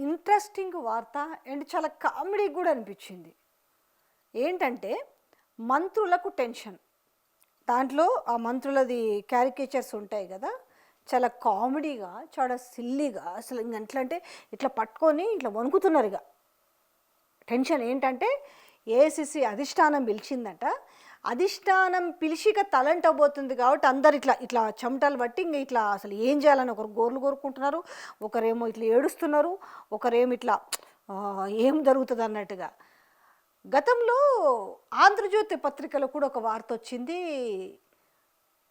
Interesting వార్త and చాలా comedy కూడా అనిపించింది. ఏంటంటే మంత్రులకు టెన్షన్. దాంట్లో ఆ మంత్రులది క్యారికేచర్స్ ఉంటాయి కదా, చాలా కామెడీగా, చాలా సిల్లీగా, అసలు ఇంక ఎట్లా అంటే ఇట్లా పట్టుకొని ఇట్లా వణుకుతున్నారు. ఇక టెన్షన్ ఏంటంటే ఏఐసిసి అధిష్టానం పిలిచిందట. అధిష్టానం పిలిచిక తలంటబోతుంది కాబట్టి అందరు ఇట్లా ఇట్లా చెమటలు పట్టి ఇంక ఇట్లా అసలు ఏం చేయాలని ఒకరు గోర్లు కోరుకుంటున్నారు, ఒకరేమో ఇట్లా ఏడుస్తున్నారు, ఒకరేమో ఇట్లా ఏం జరుగుతుంది అన్నట్టుగా. గతంలో ఆంధ్రజ్యోతి పత్రికలో కూడా ఒక వార్త వచ్చింది,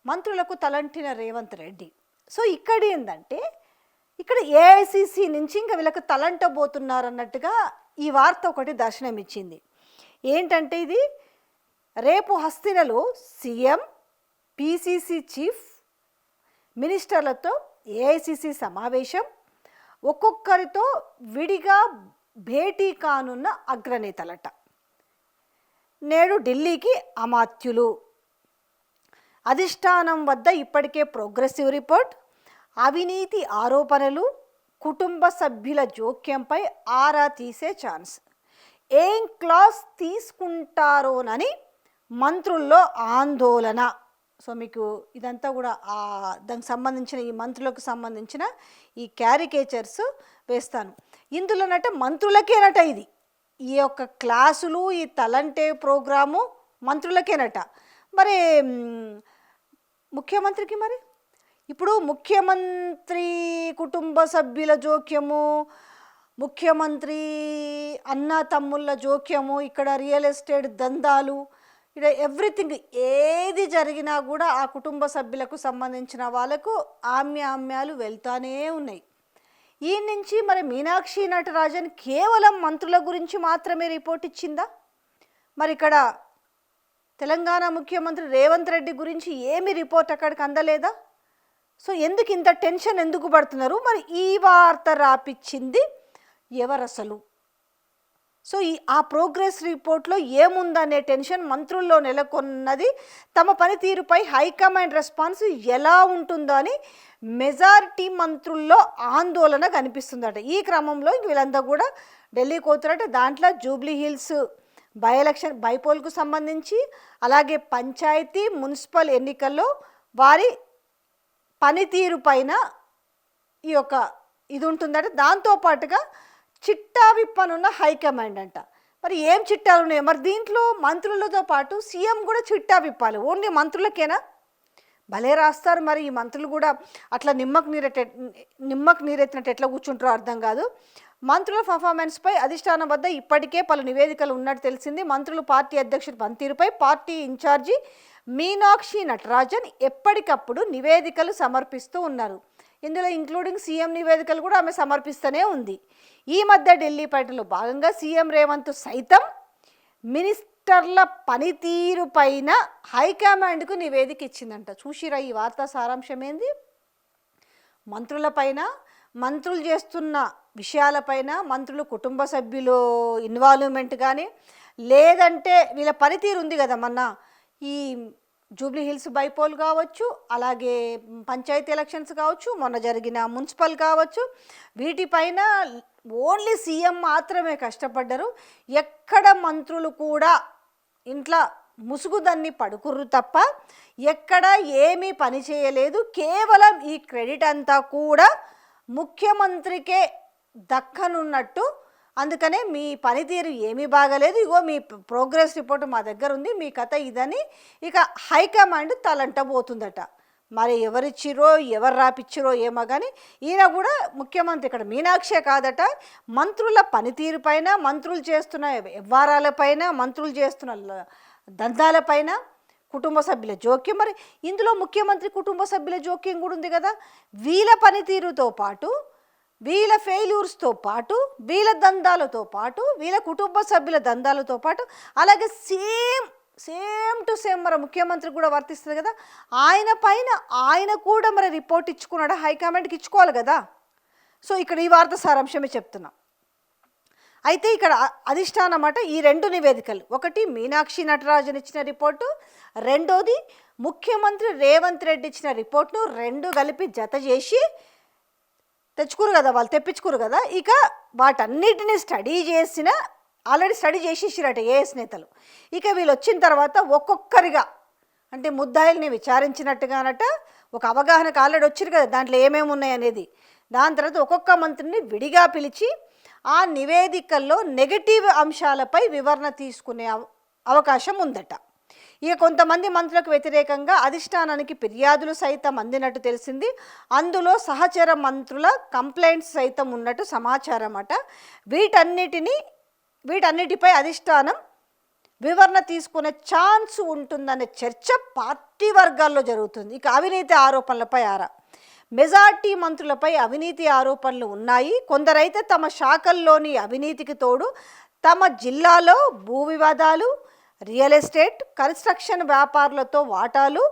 మంత్రులకు తలంటిన రేవంత్ రెడ్డి. సో ఇక్కడ ఏంటంటే ఇక్కడ ఏఐసిసి నుంచి ఇంకా వీళ్ళకి తలంటబోతున్నారన్నట్టుగా ఈ వార్త ఒకటి దర్శనం ఇచ్చింది. ఏంటంటే ఇది రేపు హస్తినలో సీఎం, పిసిసి చీఫ్, మినిస్టర్లతో ఏఐసిసి సమావేశం, ఒక్కొక్కరితో విడిగా భేటీ కానున్న అగ్రనేతలట. నేడు ఢిల్లీకి అమాత్యులు. అధిష్టానం వద్ద ఇప్పటికే ప్రోగ్రెసివ్ రిపోర్ట్, అవినీతి ఆరోపణలు, కుటుంబ సభ్యుల జోక్యంపై ఆరా తీసే ఛాన్స్. ఏం క్లాస్ తీసుకుంటారోనని మంత్రుల్లో ఆందోళన. సో మీకు ఇదంతా కూడా దానికి సంబంధించిన ఈ మంత్రులకు సంబంధించిన ఈ క్యారికేచర్స్ వేస్తాను. ఇందులోనట మంత్రులకేనట ఇది, ఈ యొక్క క్లాసులు, ఈ తలంటే ప్రోగ్రాము మంత్రులకేనట. మరి ముఖ్యమంత్రికి మరి ఇప్పుడు ముఖ్యమంత్రి కుటుంబ సభ్యుల జోక్యము, ముఖ్యమంత్రి అన్న తమ్ముళ్ళ జోక్యము, ఇక్కడ రియల్ ఎస్టేట్ దందాలు, ఇక్కడ ఎవ్రీథింగ్ ఏది జరిగినా కూడా ఆ కుటుంబ సభ్యులకు సంబంధించిన వాళ్ళకు ఆమ్యాలు వెళ్తానే ఉన్నాయి. ఈ నుంచి మరి మీనాక్షి నటరాజన్ కేవలం మంత్రుల గురించి మాత్రమే రిపోర్ట్ ఇచ్చిందా? మరి ఇక్కడ తెలంగాణ ముఖ్యమంత్రి రేవంత్ రెడ్డి గురించి ఏమి రిపోర్ట్ అక్కడికి అందలేదా? సో ఎందుకు ఇంత టెన్షన్ ఎందుకు పడుతున్నారు? మరి ఈ వార్త రాపిచ్చింది ఎవరు అసలు? సో ఆ ప్రోగ్రెస్ రిపోర్ట్లో ఏముందనే టెన్షన్ మంత్రుల్లో నెలకొన్నది. తమ పనితీరుపై హైకమాండ్ రెస్పాన్స్ ఎలా ఉంటుందో అని మెజారిటీ మంత్రుల్లో ఆందోళన కనిపిస్తుందట. ఈ క్రమంలో వీళ్ళంతా కూడా ఢిల్లీకి పోతారట. దాంట్లో జూబ్లీ హిల్స్ బై ఎలక్షన్ బైపోల్కు సంబంధించి, అలాగే పంచాయతీ మున్సిపల్ ఎన్నికల్లో వారి పనితీరు పైన ఈ యొక్క ఇది ఉంటుందట. దాంతోపాటుగా చిట్టా విప్పనున్న హైకమాండ్ అంట. మరి ఏం చిట్టాలు ఉన్నాయి? మరి దీంట్లో మంత్రులతో పాటు సీఎం కూడా చిట్టా విప్పాలి. ఓన్లీ మంత్రులకేనా? భలే రాస్తారు. మరి ఈ మంత్రులు కూడా అట్లా నిమ్మకు నీరెత్తినట్టు ఎట్లా కూర్చుంటారో అర్థం కాదు. మంత్రుల పర్ఫార్మెన్స్పై అధిష్టానం వద్ద ఇప్పటికే పలు నివేదికలు ఉన్నట్టు తెలిసింది. మంత్రులు పార్టీ అధ్యక్షుడు పనితీరుపై పార్టీ ఇన్ఛార్జి మీనాక్షి నటరాజన్ ఎప్పటికప్పుడు నివేదికలు సమర్పిస్తూ ఉన్నారు. ఇందులో ఇంక్లూడింగ్ సీఎం నివేదికలు కూడా ఆమె సమర్పిస్తూనే ఉంది. ఈ మధ్య ఢిల్లీ పర్యటనలో భాగంగా సీఎం రేవంత్ సైతం మినిస్టర్ల పనితీరు పైన హైకమాండ్కు నివేదిక ఇచ్చిందంట. చూసిరా ఈ వార్తా సారాంశం ఏంది? మంత్రులపైన, మంత్రులు చేస్తున్న విషయాలపైన, మంత్రులు కుటుంబ సభ్యులు ఇన్వాల్వ్మెంట్ కానీ, లేదంటే వీళ్ళ పనితీరు ఉంది కదా, మొన్న ఈ జూబ్లీ హిల్స్ బైపోల్ కావచ్చు, అలాగే పంచాయతీ ఎలక్షన్స్ కావచ్చు, మొన్న జరిగిన మున్సిపల్ కావచ్చు, వీటిపైన ఓన్లీ సీఎం మాత్రమే కష్టపడ్డారు. ఎక్కడ మంత్రులు కూడా ఇంట్లో ముసుగుదన్ని పడుకుర్రు తప్ప ఎక్కడ ఏమీ పని చేయలేదు. కేవలం ఈ క్రెడిట్ అంతా కూడా ముఖ్యమంత్రికే దక్కనున్నట్టు. అందుకనే మీ పనితీరు ఏమీ బాగలేదు, ఇగో మీ ప్రోగ్రెస్ రిపోర్ట్ మా దగ్గర ఉంది, మీ కథ ఇదని ఇక హైకమాండ్ తలంటబోతుందట. మరి ఎవరిచ్చిరో ఎవరు రాపిచ్చిరో ఏమో కానీ ఈయన కూడా ముఖ్యమంత్రి ఇక్కడ మీనాక్షే కాదట, మంత్రుల పనితీరు పైన, మంత్రులు చేస్తున్న వ్యవహారాలపైన, మంత్రులు చేస్తున్న దందాలపైన, కుటుంబ సభ్యుల జోక్యం. మరి ఇందులో ముఖ్యమంత్రి కుటుంబ సభ్యుల జోక్యం కూడా ఉంది కదా. వీళ్ళ పనితీరుతో పాటు, వీళ్ళ ఫెయిల్యూర్స్తో పాటు, వీళ్ళ దందాలతో పాటు, వీళ్ళ కుటుంబ సభ్యుల దందాలతో పాటు, అలాగే సేమ్ టు సేమ్ మరి ముఖ్యమంత్రి కూడా వర్తిస్తుంది కదా. ఆయన పైన ఆయన కూడా మరి రిపోర్ట్ ఇచ్చుకున్నాడా? హైకమాండ్కి ఇచ్చుకోవాలి కదా. సో ఇక్కడ ఈ వార్త సారాంశమే చెప్తున్నా. అయితే ఇక్కడ అధిష్టానం అట ఈ రెండు నివేదికలు, ఒకటి మీనాక్షి నటరాజన్ ఇచ్చిన రిపోర్టు, రెండోది ముఖ్యమంత్రి రేవంత్ రెడ్డి ఇచ్చిన రిపోర్ట్ను రెండు కలిపి జత చేసి తెచ్చుకోరు కదా, వాళ్ళు తెప్పించుకోరు కదా. ఇక వాటన్నిటిని స్టడీ చేసిన, ఆల్రెడీ స్టడీ చేసేసిరట ఏఎస్ నేతలు. ఇక వీళ్ళు వచ్చిన తర్వాత ఒక్కొక్కరిగా అంటే ముద్దాయిల్ని విచారించినట్టుగానట, ఒక అవగాహనకు ఆల్రెడీ వచ్చిరు కదా దాంట్లో ఏమేమి ఉన్నాయి అనేది. దాని తర్వాత ఒక్కొక్క మంత్రిని విడిగా పిలిచి ఆ నివేదికల్లో నెగటివ్ అంశాలపై వివరణ తీసుకునే అవకాశం ఉందట. ఇక కొంతమంది మంత్రులకు వ్యతిరేకంగా అధిష్టానానికి ఫిర్యాదులు సైతం అందినట్టు తెలిసింది. అందులో సహచర మంత్రుల కంప్లైంట్స్ సైతం ఉన్నట్టు సమాచారం అట. వీటన్నిటిపై అధిష్టానం వివరణ తీసుకునే ఛాన్స్ ఉంటుందనే చర్చ పార్టీ వర్గాల్లో జరుగుతుంది. ఇక అవినీతి ఆరోపణలపై మెజార్టీ మంత్రులపై అవినీతి ఆరోపణలు ఉన్నాయి. కొందరైతే తమ శాఖల్లోని అవినీతికి తోడు తమ జిల్లాలో భూ వివాదాలు, రియల్ ఎస్టేట్, కన్స్ట్రక్షన్ వ్యాపారులతో వాటాలు,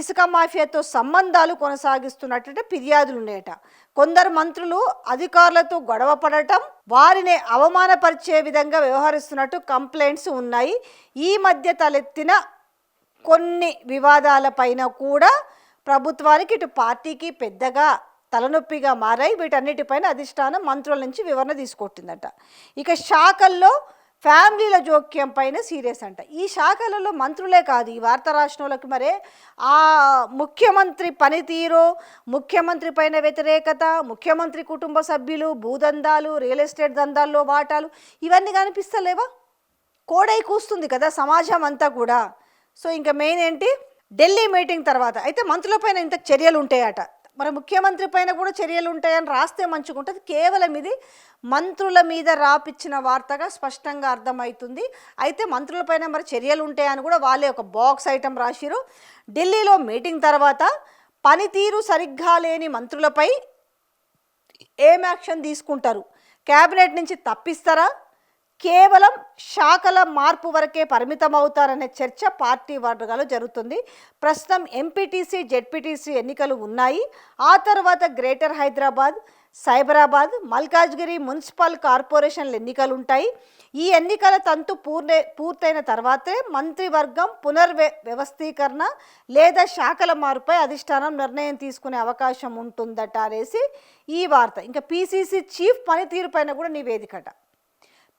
ఇసుక మాఫియాతో సంబంధాలు కొనసాగిస్తున్నట్టు ఫిర్యాదులు ఉన్నాయట. కొందరు మంత్రులు అధికారులతో గొడవ పడటం, వారిని అవమానపరిచే విధంగా వ్యవహరిస్తున్నట్టు కంప్లైంట్స్ ఉన్నాయి. ఈ మధ్య తలెత్తిన కొన్ని వివాదాలపైన కూడా ప్రభుత్వానికి ఇటు పార్టీకి పెద్దగా తలనొప్పిగా మారాయి. వీటన్నిటిపైన అధిష్టానం మంత్రుల నుంచి వివరణ తీసుకొట్టిందట. ఇక శాఖల్లో ఫ్యామిలీల జోక్యం పైన సీరియస్ అంట. ఈ శాఖలలో మంత్రులే కాదు, ఈ వార్త రాష్ట్రాలకు మరే ఆ ముఖ్యమంత్రి పనితీరు, ముఖ్యమంత్రి పైన వ్యతిరేకత, ముఖ్యమంత్రి కుటుంబ సభ్యులు, భూదందాలు, రియల్ ఎస్టేట్ దందాల్లో వాటాలు, ఇవన్నీ కనిపిస్తలేవా? కోడై కూస్తుంది కదా సమాజం అంతా కూడా. సో ఇంకా మెయిన్ ఏంటి, ఢిల్లీ మీటింగ్ తర్వాత అయితే మంత్రులపైన ఇంత చర్యలు ఉంటాయట, మరి ముఖ్యమంత్రి పైన కూడా చర్యలు ఉంటాయని రాస్తే మంచిగుంటుంది. కేవలం ఇది మంత్రుల మీద రాపిచ్చిన వార్తగా స్పష్టంగా అర్థమవుతుంది. అయితే మంత్రులపైన మరి చర్యలు ఉంటాయని కూడా వాళ్ళే ఒక బాక్స్ ఐటమ్ రాసిరు. ఢిల్లీలో మీటింగ్ తర్వాత పనితీరు సరిగ్గా లేని మంత్రులపై ఏం యాక్షన్ తీసుకుంటారు? క్యాబినెట్ నుంచి తప్పిస్తారా? కేవలం శాఖల మార్పు వరకే పరిమితం అవుతారనే చర్చ పార్టీ వర్గాల్లో జరుగుతుంది. ప్రస్తుతం ఎంపీటీసీ, జెడ్పీటీసీ ఎన్నికలు ఉన్నాయి. ఆ తర్వాత గ్రేటర్ హైదరాబాద్, సైబరాబాద్, మల్కాజ్గిరి మున్సిపల్ కార్పొరేషన్ల ఎన్నికలు ఉంటాయి. ఈ ఎన్నికల తంతు పూర్తయిన తర్వాతే మంత్రివర్గం పునర్వ్యవస్థీకరణ లేదా శాఖల మార్పుపై అధిష్టానం నిర్ణయం తీసుకునే అవకాశం ఉంటుందట అనేసి ఈ వార్త. ఇంకా పీసీసీ చీఫ్ పనితీరు పైన కూడా నివేదికట.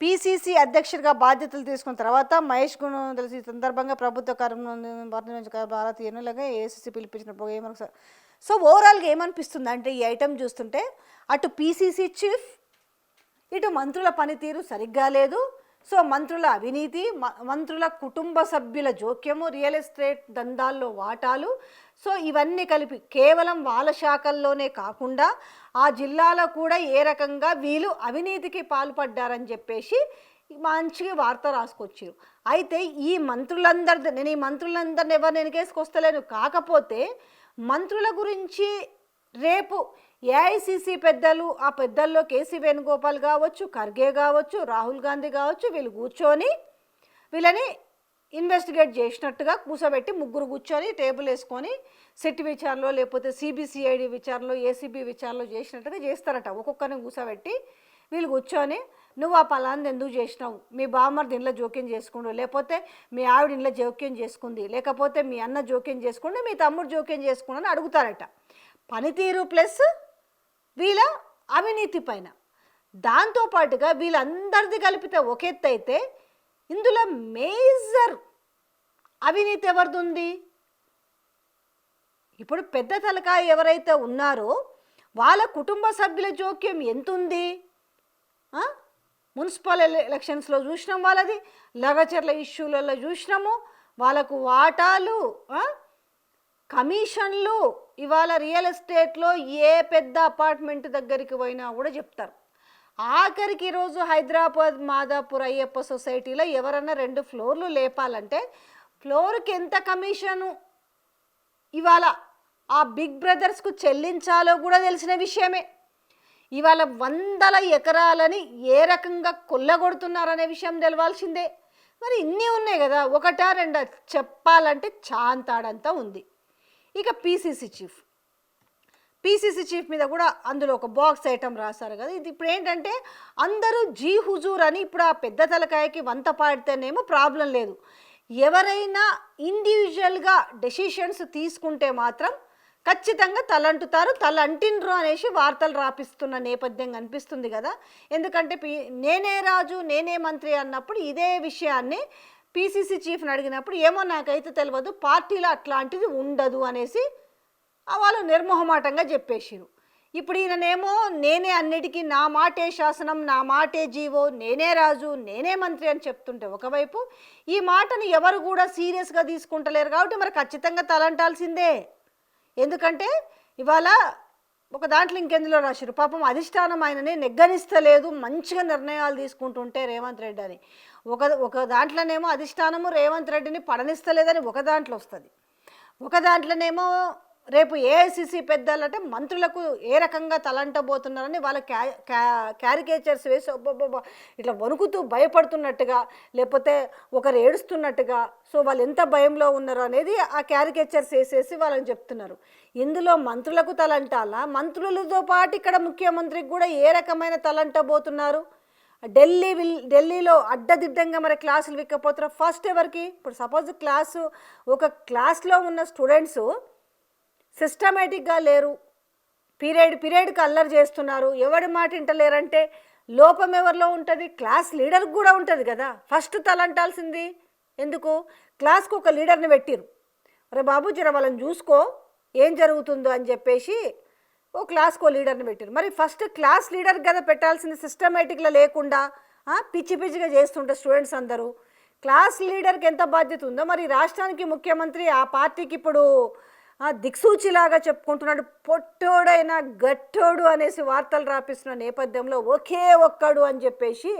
పీసీసీ అధ్యక్షుడిగా బాధ్యతలు తీసుకున్న తర్వాత మహేష్ గుణ తెలిసి ఈ సందర్భంగా ప్రభుత్వ భారతీయ ఎన్నులుగా ఏసీసీ పిలిపించిన ఏమను. సో ఓవరాల్గా ఏమనిపిస్తుంది అంటే ఈ ఐటెం చూస్తుంటే అటు పీసీసీ చీఫ్, ఇటు మంత్రుల పనితీరు సరిగ్గా లేదు. సో మంత్రుల అవినీతి, మంత్రుల కుటుంబ సభ్యుల జోక్యము, రియల్ ఎస్టేట్ దందాల్లో వాటాలు, సో ఇవన్నీ కలిపి కేవలం వాళ్ళ శాఖల్లోనే కాకుండా ఆ జిల్లాలో కూడా ఏ రకంగా వీళ్ళు అవినీతికి పాల్పడ్డారని చెప్పేసి మంచిగా వార్త రాసుకొచ్చారు. అయితే ఈ మంత్రులందరినీ ఎవరు వెనకేసుకొస్తలేను. కాకపోతే మంత్రుల గురించి రేపు ఏఐసిసి పెద్దలు, ఆ పెద్దల్లో కేసీ వేణుగోపాల్ కావచ్చు, ఖర్గే కావచ్చు, రాహుల్ గాంధీ కావచ్చు, వీళ్ళు కూర్చొని వీళ్ళని ఇన్వెస్టిగేట్ చేసినట్టుగా కూర్చోబెట్టి ముగ్గురు కూర్చొని టేబుల్ వేసుకొని సిట్ విచారణలో లేకపోతే సిబిసిఐడి విచారణలో, ఏసీబీ విచారణలో చేసినట్టుగా చేస్తారట. ఒక్కొక్కరిని కూర్చోబెట్టి వీళ్ళు కూర్చొని నువ్వు ఆ పలాన్ని ఎందుకు చేసినావు, మీ బామ్మర్ది ఇంట్లో జోక్యం చేసుకుండు, లేకపోతే మీ ఆవిడ ఇంట్లో జోక్యం చేసుకుంది, లేకపోతే మీ అన్న జోక్యం చేసుకుంటే మీ తమ్ముడు జోక్యం చేసుకుండు అని అడుగుతారట. పనితీరు ప్లస్ వీళ్ళ అవినీతి పైన. దాంతోపాటుగా వీళ్ళందరిది కలిపితే ఒక ఎత్తు అయితే ఇందులో మేజర్ అవినీతి ఎవరిది ఉంది? ఇప్పుడు పెద్ద తలకాయ ఎవరైతే ఉన్నారో వాళ్ళ కుటుంబ సభ్యుల జోక్యం ఎంత ఉంది? మున్సిపల్ ఎలక్షన్స్లో చూసినాం, వాళ్ళది లగచర్ల ఇష్యూలలో చూసినాము, వాళ్ళకు వాటాలు, కమిషన్లు. ఇవాళ రియల్ ఎస్టేట్లో ఏ పెద్ద అపార్ట్మెంట్ దగ్గరికి పోయినా కూడా చెప్తారు. ఆఖరికి ఈరోజు హైదరాబాద్ మాదాపూర్ అయ్యప్ప సొసైటీలో ఎవరన్నా 2 ఫ్లోర్లు లేపాలంటే ఫ్లోర్కి ఎంత కమిషను ఇవాళ ఆ బిగ్ బ్రదర్స్కు చెల్లించాలో కూడా తెలిసిన విషయమే. ఇవాళ 100 ఎకరాలని ఏ రకంగా కొల్లగొడుతున్నారనే విషయం తెలవాల్సిందే. మరి ఇన్ని ఉన్నాయి కదా, ఒకటా రెండా చెప్పాలంటే చాంతాడంతా ఉంది. ఇక పీసీసీ చీఫ్ మీద కూడా అందులో ఒక బాక్స్ ఐటమ్ రాశారు కదా. ఇది ఇప్పుడు ఏంటంటే అందరూ జీ హుజూర్ అని ఇప్పుడు ఆ పెద్ద తలకాయకి వంత పాడితేనేమో ప్రాబ్లం లేదు. ఎవరైనా ఇండివిజువల్గా డెసిషన్స్ తీసుకుంటే మాత్రం ఖచ్చితంగా తలంటుతారు, తలంటిండ్రు అనేసి వార్తలు రాపిస్తున్న నేపథ్యం కనిపిస్తుంది కదా. ఎందుకంటే నేనే రాజు నేనే మంత్రి అన్నప్పుడు ఇదే విషయాన్ని పీసీసీ చీఫ్ని అడిగినప్పుడు ఏమో నాకైతే తెలియదు, పార్టీలో అట్లాంటిది ఉండదు అనేసి వాళ్ళు నిర్మోహమాటంగా చెప్పేసిరు. ఇప్పుడు ఈయననేమో నేనే అన్నిటికీ, నా మాటే శాసనం, నా మాటే జీవో, నేనే రాజు నేనే మంత్రి అని చెప్తుంటే ఒకవైపు ఈ మాటను ఎవరు కూడా సీరియస్గా తీసుకుంటలేరు. కాబట్టి మరి ఖచ్చితంగా తలంటాల్సిందే. ఎందుకంటే ఇవాళ ఒక దాంట్లో ఇంకెందులో రాశారు, పాపం అధిష్టానం ఆయనని నెగ్గనిస్తలేదు, మంచిగా నిర్ణయాలు తీసుకుంటుంటే రేవంత్ రెడ్డి అని. ఒక దాంట్లోనేమో అధిష్టానము రేవంత్ రెడ్డిని పడనిస్తలేదని ఒక దాంట్లో వస్తుంది, ఒక దాంట్లోనేమో రేపు ఏఐసిసి పెద్దలంటే మంత్రులకు ఏ రకంగా తలంటబోతున్నారని వాళ్ళ క్యారికేచర్స్ వేసి ఇట్లా వణుకుతూ భయపడుతున్నట్టుగా, లేకపోతే ఒకరు ఏడుస్తున్నట్టుగా, సో వాళ్ళు ఎంత భయంలో ఉన్నారో అనేది ఆ క్యారికేచర్స్ వేసేసి వాళ్ళని చెప్తున్నారు. ఇందులో మంత్రులకు తలంటాలా, మంత్రులతో పాటు ఇక్కడ ముఖ్యమంత్రికి కూడా ఏ రకమైన తలంటబోతున్నారు. ఢిల్లీలో అడ్డదిడ్డంగా మరి క్లాసులు విక్కపోతున్నారు. ఫస్ట్ ఎవరికి, ఇప్పుడు సపోజ్ ఒక క్లాస్లో ఉన్న స్టూడెంట్స్ సిస్టమేటిక్గా లేరు, పీరియడ్కి అల్లరి చేస్తున్నారు, ఎవడి మాట వింటలేరంటే లోపం ఎవరిలో ఉంటుంది, క్లాస్ లీడర్కి కూడా ఉంటుంది కదా. ఫస్ట్ తలంటాల్సింది ఎందుకు, క్లాస్కి ఒక లీడర్ని పెట్టిరు, అరే బాబు జర వాళ్ళని చూసుకో ఏం జరుగుతుందో అని చెప్పేసి ఓ క్లాస్కో లీడర్ని పెట్టారు. మరి ఫస్ట్ క్లాస్ లీడర్ కదా పెట్టాల్సింది, సిస్టమేటిక్లో లేకుండా పిచ్చి పిచ్చిగా చేస్తుంటే స్టూడెంట్స్ అందరూ. క్లాస్ లీడర్కి ఎంత బాధ్యత ఉందో మరి రాష్ట్రానికి ముఖ్యమంత్రి ఆ పార్టీకి ఇప్పుడు దిక్సూచిలాగా చెప్పుకుంటున్నాడు. పొట్టోడైనా గట్టోడు అనేసి వార్తలు రాపిస్తున్న నేపథ్యంలో ఒకే ఒక్కడు అని చెప్పేసి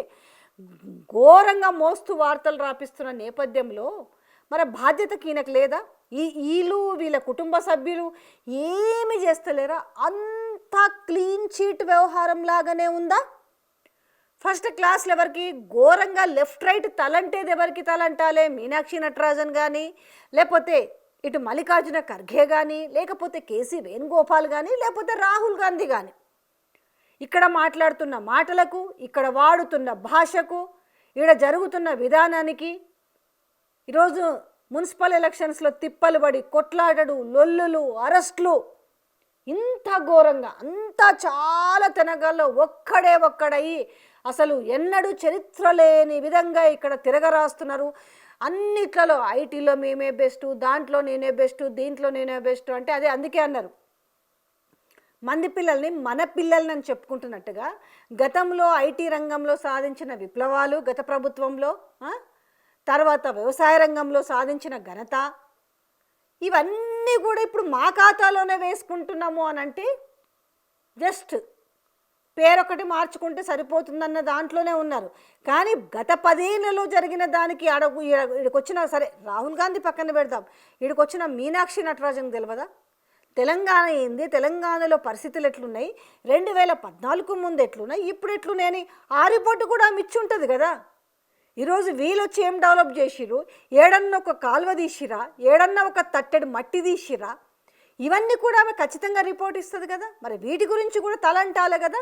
ఘోరంగా మోస్తూ వార్తలు రాపిస్తున్న నేపథ్యంలో మరి బాధ్యతకి ఈయనకు లేదా? వీళ్ళ కుటుంబ సభ్యులు ఏమి చేస్తలేరా? అంతా క్లీన్ చీట్ వ్యవహారం లాగానే ఉందా? ఫస్ట్ క్లాస్లో ఎవరికి ఘోరంగా లెఫ్ట్ రైట్ తలంటేది ఎవరికి తలంటాలే, మీనాక్షి నటరాజన్ కానీ, లేకపోతే ఇటు మల్లికార్జున ఖర్గే కానీ, లేకపోతే కేసీ వేణుగోపాల్ కానీ, లేకపోతే రాహుల్ గాంధీ కానీ. ఇక్కడ మాట్లాడుతున్న మాటలకు, ఇక్కడ వాడుతున్న భాషకు, ఇక్కడ జరుగుతున్న విధానానికి ఈరోజు మున్సిపల్ ఎలక్షన్స్లో తిప్పలు పడి కొట్లాడడు, లొల్లులు, అరెస్టులు, ఇంత ఘోరంగా అంతా చాలా తెనగాల్లో ఒక్కడై అసలు ఎన్నడూ చరిత్ర లేని విధంగా ఇక్కడ తిరగరాస్తున్నారు. అన్నిట్లలో ఐటీలో మేమే బెస్ట్, దాంట్లో నేనే బెస్ట్, దీంట్లో నేనే బెస్ట్ అంటే అదే అందుకే అన్నారు మంది పిల్లల్ని మన పిల్లల్ని అని చెప్పుకుంటున్నట్టుగా. గతంలో ఐటీ రంగంలో సాధించిన విప్లవాలు గత ప్రభుత్వంలో, తర్వాత వ్యవసాయ రంగంలో సాధించిన ఘనత, ఇవన్నీ కూడా ఇప్పుడు మా ఖాతాలోనే వేసుకుంటున్నాము అని అంటే జస్ట్ పేరొకటి మార్చుకుంటే సరిపోతుందన్న దాంట్లోనే ఉన్నారు. కానీ గత 10 ఏళ్లలో జరిగిన దానికి ఇక్కడికొచ్చిన సరే రాహుల్ గాంధీ పక్కన పెడదాం, ఇక్కడికొచ్చిన మీనాక్షి నటరాజన్ తెలియదా? తెలంగాణ ఏంది, తెలంగాణలో పరిస్థితులు ఎట్లున్నాయి, 2014 ముందు ఎట్లున్నాయి, ఇప్పుడు ఎట్లున్నాయని ఆ రిపోర్టు కూడా మిచ్చి ఉంటుంది కదా. ఈరోజు వీళ్ళొచ్చి ఏం డెవలప్ చేసిర్రు, ఏడన్నా ఒక కాలువ తీసిరా, ఏడన్నా ఒక తట్టెడు మట్టి తీసిరా, ఇవన్నీ కూడా ఆమె ఖచ్చితంగా రిపోర్ట్ ఇస్తుంది కదా. మరి వీటి గురించి కూడా తలంటాలి కదా.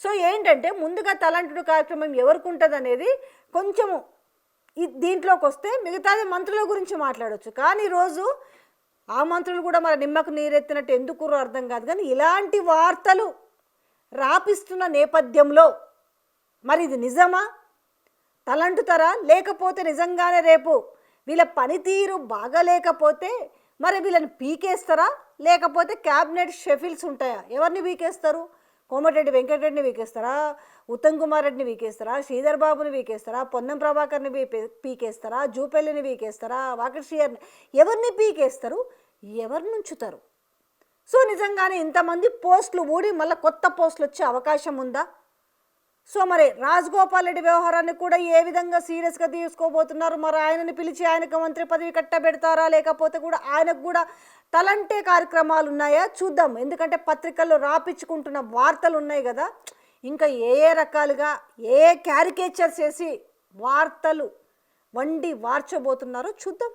సో ఏంటంటే ముందుగా తలంటుడు కార్యక్రమం ఎవరికి ఉంటుంది అనేది కొంచెము దీంట్లోకి వస్తే మిగతాది మంత్రుల గురించి మాట్లాడవచ్చు. కానీ ఈరోజు ఆ మంత్రులు కూడా మరి నిమ్మకు నీరెత్తినట్టు ఎందుకు అర్థం కాదు. కానీ ఇలాంటి వార్తలు రాపిస్తున్న నేపథ్యంలో మరి ఇది నిజమా, తలంటుతారా, లేకపోతే నిజంగానే రేపు వీళ్ళ పనితీరు బాగలేకపోతే మరి వీళ్ళని పీకేస్తారా, లేకపోతే క్యాబినెట్ షెఫిల్స్ ఉంటాయా? ఎవరిని పీకేస్తారు? కోమటిరెడ్డి వెంకటరెడ్డిని వీకేస్తారా, ఉత్తమ్ కుమార్ రెడ్డిని వీకేస్తారా, శ్రీధర్ బాబుని వీకేస్తారా, పొన్నం ప్రభాకర్ని పీకేస్తారా, జూపల్లిని వీకేస్తారా, వాకటి శ్రీయర్ని, ఎవరిని పీకేస్తారు, ఎవరిని ఉంచుతారు? సో నిజంగానే ఇంతమంది పోస్టులు ఊడి మళ్ళీ కొత్త పోస్టులు వచ్చే అవకాశం ఉందా? సో మరి రాజగోపాల్ రెడ్డి వ్యవహారాన్ని కూడా ఏ విధంగా సీరియస్గా తీసుకోబోతున్నారు? మరి ఆయనని పిలిచి ఆయనకు మంత్రి పదవి కట్టబెడతారా, లేకపోతే కూడా ఆయనకు కూడా తలంటే కార్యక్రమాలు ఉన్నాయా చూద్దాం. ఎందుకంటే పత్రికల్లో రాపించుకుంటున్న వార్తలు ఉన్నాయి కదా, ఇంకా ఏ రకాలుగా క్యారికేచర్స్ వేసి వార్తలు వండి వార్చబోతున్నారో చూద్దాం.